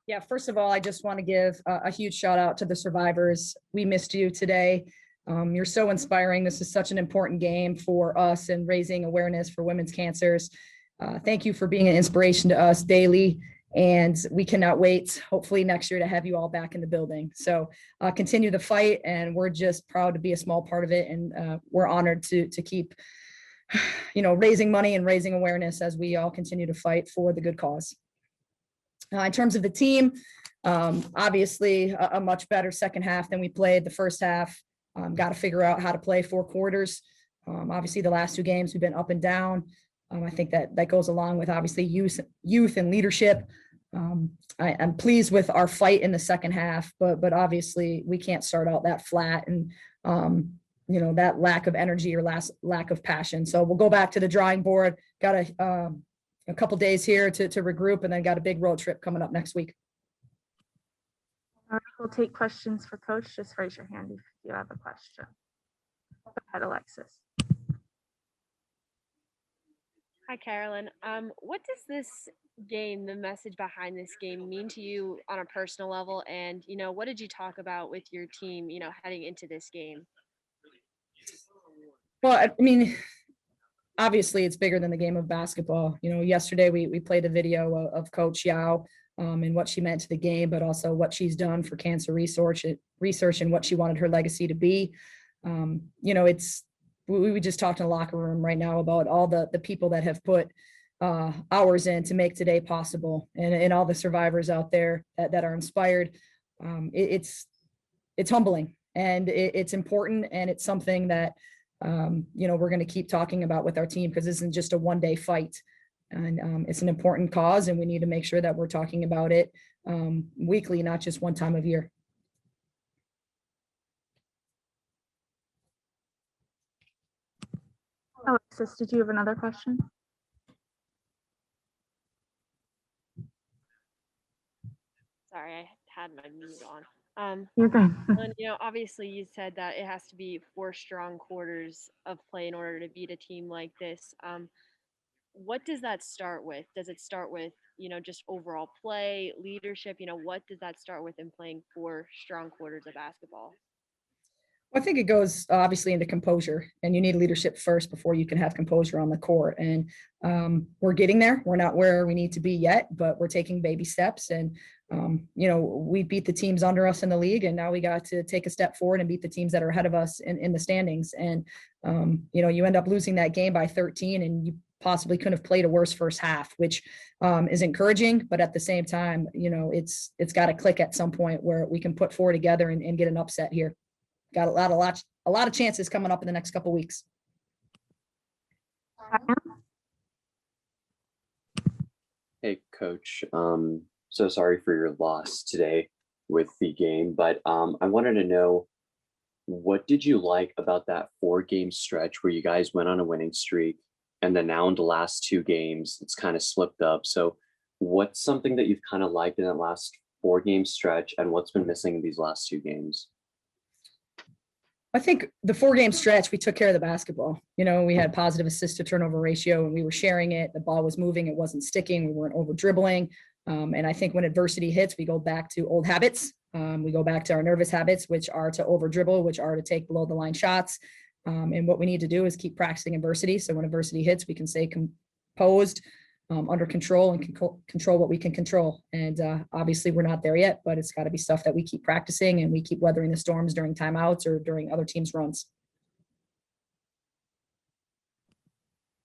Yeah, first of all, I just want to give a huge shout out to the survivors. We missed you today. You're so inspiring. This is such an important game for us and raising awareness for women's cancers. Thank you for being an inspiration to us daily. And we cannot wait, hopefully next year, to have you all back in the building. So continue the fight, and we're just proud to be a small part of it. And we're honored to keep, raising money and raising awareness as we all continue to fight for the good cause. In terms of the team, obviously a much better second half than we played the first half. Got to figure out how to play 4 quarters. Obviously, the last 2 games we've been up and down. I think that goes along with obviously youth and leadership. I'm pleased with our fight in the second half, but obviously we can't start out that flat and that lack of energy or lack of passion. So we'll go back to the drawing board. Got a couple days here to regroup, and then got a big road trip coming up next week. All right, we'll take questions for Coach. Just raise your hand if you have a question. Go ahead, Alexis. Hi, Carolyn. What does this game, the message behind this game, mean to you on a personal level? And, what did you talk about with your team, heading into this game? Well, I mean, obviously it's bigger than the game of basketball. Yesterday we played a video of Coach Yao and what she meant to the game, but also what she's done for cancer research and what she wanted her legacy to be. We just talked in the locker room right now about all the people that have put hours in to make today possible, and all the survivors out there that are inspired. It's humbling, and it's important, and it's something that we're going to keep talking about with our team, because this isn't just a one-day fight, and it's an important cause, and we need to make sure that we're talking about it weekly, not just one time of year. Alexis, did you have another question? Sorry, I had my mute on. You're good. And, obviously you said that it has to be 4 strong quarters of play in order to beat a team like this. What does that start with? Does it start with, just overall play, leadership? What does that start with in playing 4 strong quarters of basketball? I think it goes obviously into composure, and you need leadership first before you can have composure on the court. And we're getting there. We're not where we need to be yet, but we're taking baby steps. And, we beat the teams under us in the league, and now we got to take a step forward and beat the teams that are ahead of us in the standings. And, you end up losing that game by 13, and you possibly couldn't have played a worse first half, which is encouraging. But at the same time, it's got to click at some point where we can put 4 together and get an upset here. Got a lot of chances coming up in the next couple of weeks. Hey, Coach. So sorry for your loss today with the game, but I wanted to know, what did you like about that 4-game stretch where you guys went on a winning streak, and then now in the last 2 games it's kind of slipped up? So what's something that you've kind of liked in that last 4-game stretch, and what's been missing in these last 2 games? I think the 4-game stretch, we took care of the basketball. We had positive assist to turnover ratio, and we were sharing it. The ball was moving. It wasn't sticking. We weren't over dribbling. And I think when adversity hits, we go back to old habits. We go back to our nervous habits, which are to over dribble, which are to take below the line shots. And what we need to do is keep practicing adversity. So when adversity hits, we can stay composed, under control, and control what we can control. And obviously we're not there yet, but it's got to be stuff that we keep practicing, and we keep weathering the storms during timeouts or during other teams' runs.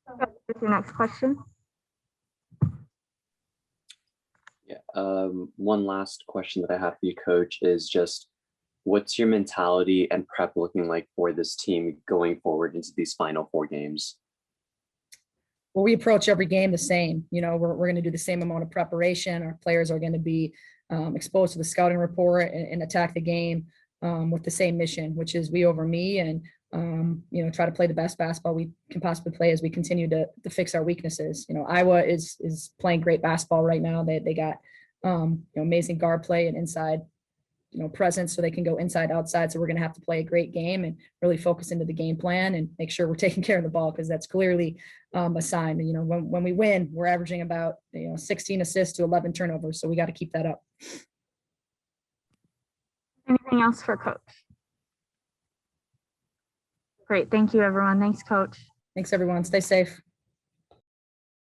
What's your next question? Yeah. One last question that I have for you, Coach, is just, what's your mentality and prep looking like for this team going forward into these final 4 games? Well, we approach every game the same. We're going to do the same amount of preparation. Our players are going to be exposed to the scouting report and attack the game with the same mission, which is we over me, and try to play the best basketball we can possibly play as we continue to fix our weaknesses. Iowa is playing great basketball right now. They got amazing guard play and inside presence so they can go inside, outside. So we're going to have to play a great game and really focus into the game plan and make sure we're taking care of the ball, because that's clearly a sign. When we win, we're averaging about 16 assists to 11 turnovers. So we got to keep that up. Anything else for Coach? Great. Thank you, everyone. Thanks, Coach. Thanks, everyone. Stay safe.